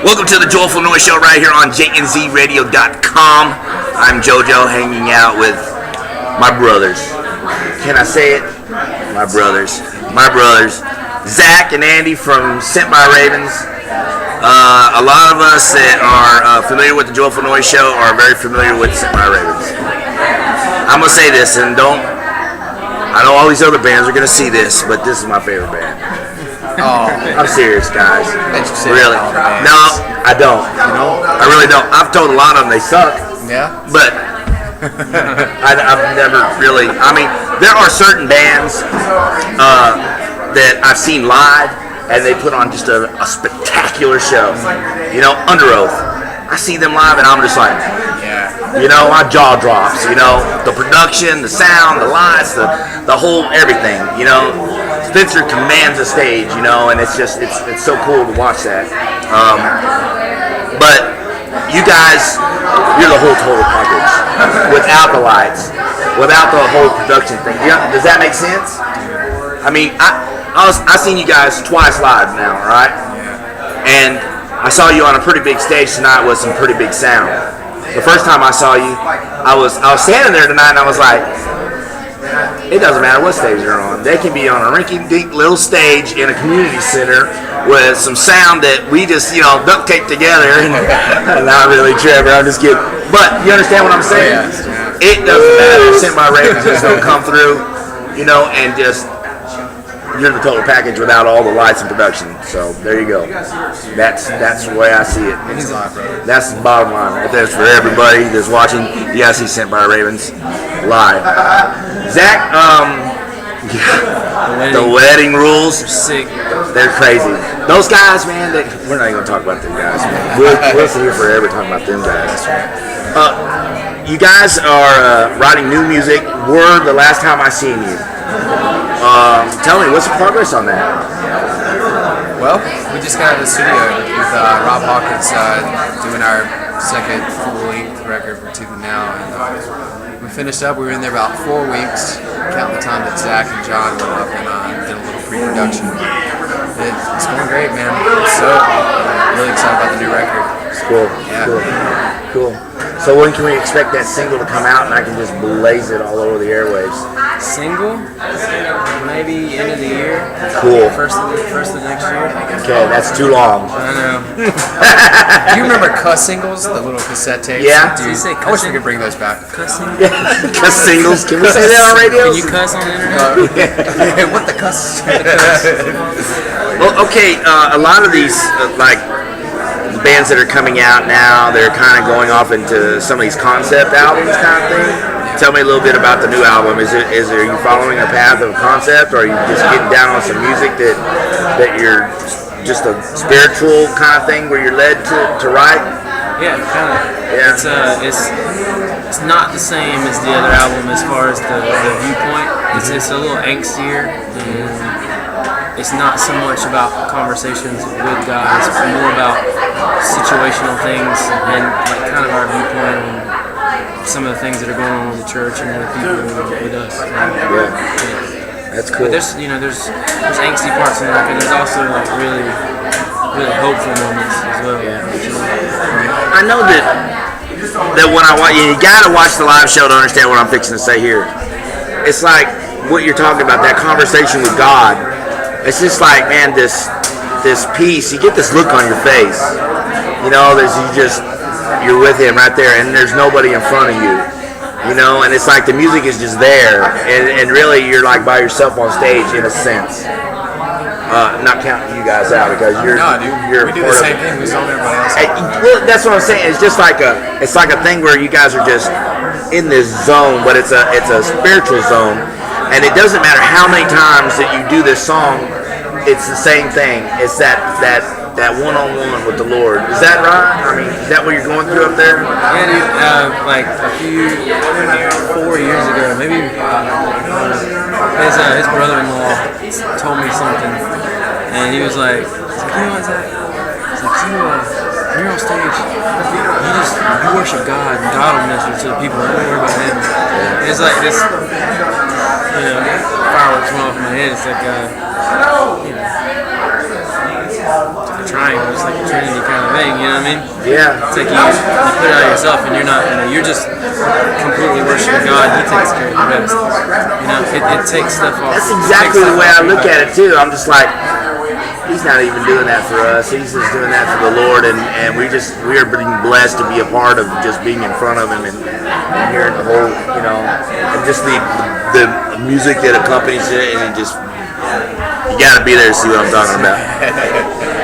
Welcome to the Joyful Noise Show right here on jnzradio.com. I'm JoJo hanging out with my brothers. Can I say it? My brothers. Zach and Andy from Sent by Ravens. A lot of us that are familiar with the Joyful Noise Show are very familiar with Sent by Ravens. I'm going to say this, and I know all these other bands are going to see this, but this is my favorite band. Oh, I'm serious, guys. Really? No, I don't. I really don't. I've told a lot of them they suck. Yeah. But I've never really. I mean, there are certain bands that I've seen live, and they put on just a spectacular show. Under Oath. I see them live, and I'm just like, my jaw drops. The production, the sound, the lights, the whole everything. Spencer commands the stage, and it's so cool to watch that. But you guys, you're the whole total package without the lights, without the whole production thing. Does that make sense? I mean, I seen you guys twice live now, right? And I saw you on a pretty big stage tonight with some pretty big sound. The first time I saw you, I was standing there tonight and I was like, it doesn't matter what stage they're on. They can be on a rinky-dink little stage in a community center with some sound that we just, duct tape together. And not really, Trevor. I'm just kidding. But you understand what I'm saying? Yeah. It doesn't matter. Sent by Ravens just don't come through, and just you're the total package without all the lights and production. So there you go. That's the way I see it. That's the bottom line. If that's for everybody that's watching, you gotta see Sent by Ravens live. Zach, the wedding rules, sick. They're crazy. Those guys, man. We're not even gonna talk about them guys. Man. We'll sit here forever talking about them guys. You guys are writing new music. Were the last time I seen you. Tell me, what's the progress on that? Well, we just got out of the studio with Rob Hawkins doing our second full-length record for Tooth and Now, and we finished up. We were in there about 4 weeks, counting the time that Zach and John went up and did a little pre-production. It's going great, man. So really excited about the new record. It's cool. Yeah. Cool. So when can we expect that single to come out and I can just blaze it all over the airwaves? Single? Maybe end of the year. Cool. First of the next year. Okay, that's too long. I know. Do you remember cuss singles, the little cassette tapes? Yeah. Dude, I wish we could bring those back. Cuss singles? Cuss singles. Can we say that on radio? Can you cuss on the internet? What the cuss? Well, okay. A lot of these bands that are coming out now, they're kind of going off into some of these concept albums kind of thing. Tell me a little bit about the new album. Are you following a path of concept, or are you just getting down on some music that you're just a spiritual kind of thing where you're led to write? Yeah, kind of. Yeah. It's not the same as the other album as far as the viewpoint. It's a little angstier, and it's not so much about conversations with God. It's more about situational things and kind of our viewpoint on some of the things that are going on with the church and with people with us. Yeah. That's cool. But there's angsty parts in it, and there's also really hopeful moments as well. Yeah. I know that when I watch you gotta watch the live show to understand what I'm fixing to say here. It's like what you're talking about, that conversation with God. It's just like, man, this peace. You get this look on your face. You're with him right there, and there's nobody in front of you. And it's like the music is just there, and really you're like by yourself on stage in a sense. Not counting you guys out because you're we do the same thing. We saw everybody else. Well, that's what I'm saying. It's just like a thing where you guys are just in this zone, but it's a spiritual zone, and it doesn't matter how many times that you do this song. It's the same thing. It's that one-on-one with the Lord. Is that right? I mean, is that what you're going through up there? Yeah, dude. Like 4 years ago, maybe his brother-in-law told me something, and he was like, what's that? He's like, when you're on stage, you worship God, and God will minister to the people. Don't worry about him. And it's like this, fireworks went off in my head. It's like, a triangle, it's like a Trinity kind of thing. You know what I mean? Yeah. It's like you put it out yourself, and you're not, you're just completely worshiping God. He takes care of the rest. It takes stuff off. That's exactly the way I look at it too. I'm just like, he's not even doing that for us. He's just doing that for the Lord, and we are being blessed to be a part of just being in front of Him and hearing the whole, and just the music that accompanies it, and just you gotta be there to see what I'm talking about.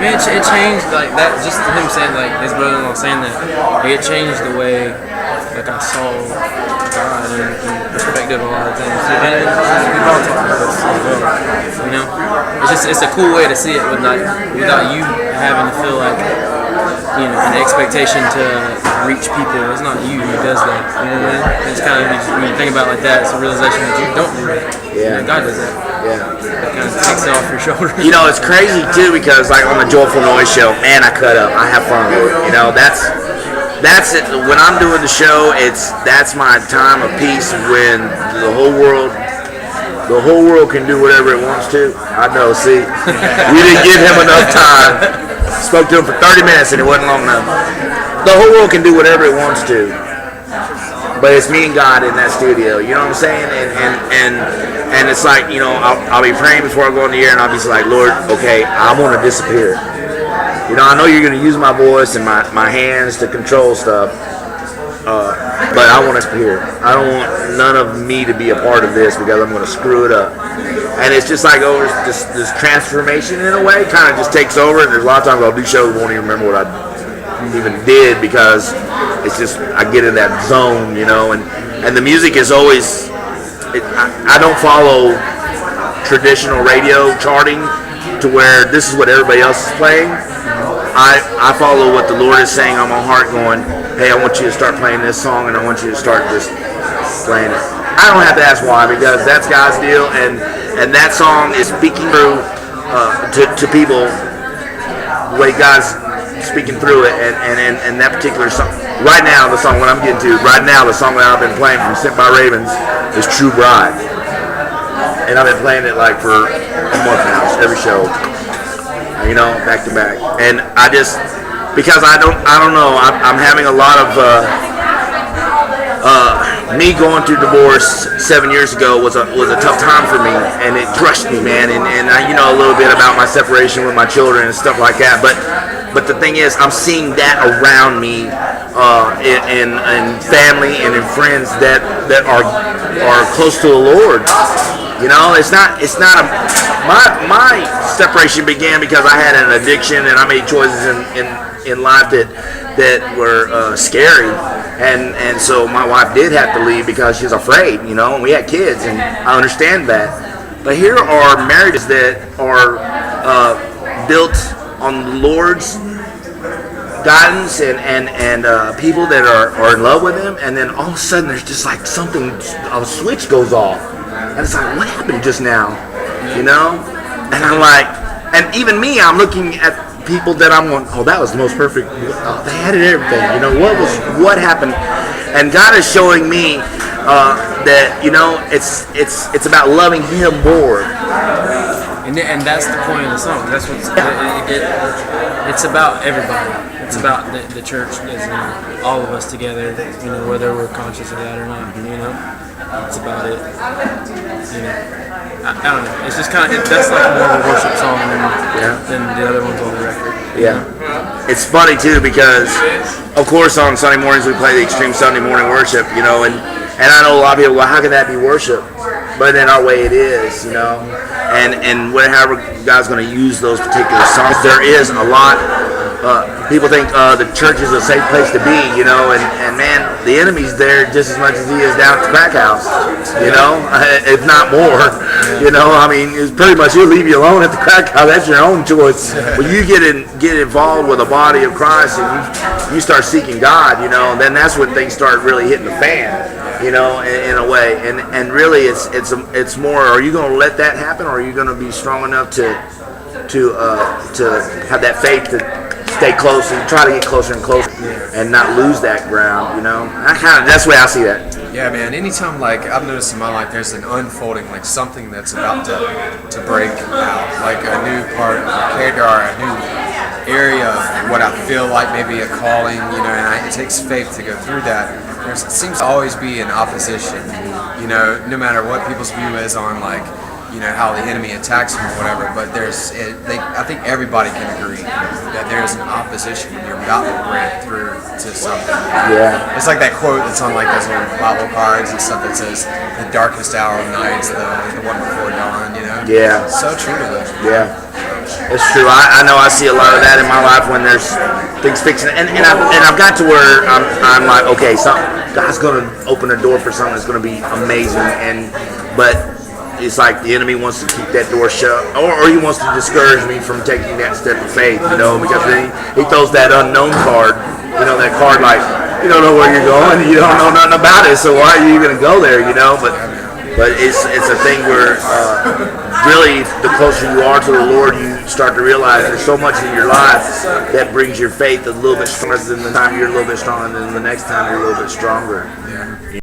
Man, it changed like that. Just him saying, like his brother-in-law saying that, it changed the way like I saw God and perspective a lot of things. And we've all talked about this as well. It's a cool way to see it without you having to feel like an expectation to reach people. It's not you who does that. You know what I mean? It's kind of when you think about it like that, it's a realization that you don't do that. Yeah. God does that. Yeah. It kind of takes it off your shoulders. It's crazy too because like on the Joyful Noise show, man, I cut up. I have fun with it. That's it. When I'm doing the show, that's my time of peace when the whole world can do whatever it wants to. I know. See, we didn't give him enough time. Spoke to him for 30 minutes and it wasn't long enough. The whole world can do whatever it wants to, but it's me and God in that studio. You know what I'm saying? And it's like, I'll be praying before I go in the air, and I'll be like, Lord, okay, I want to disappear. I know you're going to use my voice and my hands to control stuff, but I want to disappear. I don't want none of me to be a part of this because I'm going to screw it up. And it's just like, this transformation in a way kind of just takes over. And there's a lot of times I'll do shows, won't even remember what I even did because it's just, I get in that zone, and the music is always, I don't follow traditional radio charting to where this is what everybody else is playing. I follow what the Lord is saying on my heart, going, hey, I want you to start playing this song, and I want you to start just playing it. I don't have to ask why, because that's God's deal, and that song is speaking through to people the way God's speaking through it, and that particular song. Right now, the song that I'm getting to, the song that I've been playing from Sent by Ravens is True Bride. And I've been playing it like for a month now, every show. Back to back. And I just, because I don't know, I'm having a lot of, me going through divorce 7 years ago was a tough time for me, and it crushed me, man. And I, a little bit about my separation with my children and stuff like that. But the thing is, I'm seeing that around me, in family and in friends that are close to the Lord. My separation began because I had an addiction and I made choices in life that were scary. And so my wife did have to leave because she's afraid, and we had kids, and I understand that. But here are marriages that are built on the Lord's guidance and people that are in love with Him, and then all of a sudden there's just like a switch goes off, and it's like, what happened just now, And I'm like, and even me, I'm looking at people that I'm going, oh, that was the most perfect. Oh, they had everything. What happened? And God is showing me that it's about loving Him more. And that's the point of the song. That's what's it's about everybody. It's about the church, all of us together. Whether we're conscious of that or not. It's about it. I don't know. It's just kind of that's like more of a worship song than the other ones on the record. Yeah. It's funny too because, of course, on Sunday mornings we play the Extreme Sunday Morning Worship, and I know a lot of people go, how can that be worship? But in our way it is, and whatever God's going to use those particular songs. There is a lot. People think the church is a safe place to be, and man, the enemy's there just as much as he is down at the crack house, if not more. I mean, it's pretty much he'll leave you alone at the crack house. That's your own choice. When you get involved with the body of Christ and you start seeking God, then that's when things start really hitting the fan. In a way, and really, it's more. Are you going to let that happen, or are you going to be strong enough to have that faith to stay close and try to get closer and closer, and not lose that ground? That's the way I see that. Yeah, man. Anytime, like I've noticed in my life, there's an unfolding, like something that's about to break out, like a new part of a character, or a new area of what I feel like maybe a calling, you know, and it takes faith to go through that. There seems to always be an opposition, you know, no matter what people's view is on like, you know, how the enemy attacks them or whatever, but I think everybody can agree that there is an opposition when you're about to break through to something. Yeah. It's like that quote that's on like those little Bible cards and stuff that says, the darkest hour of night is the one before dawn, you know? Yeah. So true to that. Yeah. It's true. I know I see a lot of that in my life when there's things fixing, and I've got to where I'm like, okay, God's gonna open a door for something that's gonna be amazing, but it's like the enemy wants to keep that door shut, or he wants to discourage me from taking that step of faith, you know, because then he throws that unknown card, you know, that card like, you don't know where you're going, you don't know nothing about it, so why are you gonna go there, you know? But it's a thing where really the closer you are to the Lord, you start to realize there's so much in your life that brings your faith a little bit stronger than the time you're a little bit stronger, than the next time you're a little bit stronger. Yeah.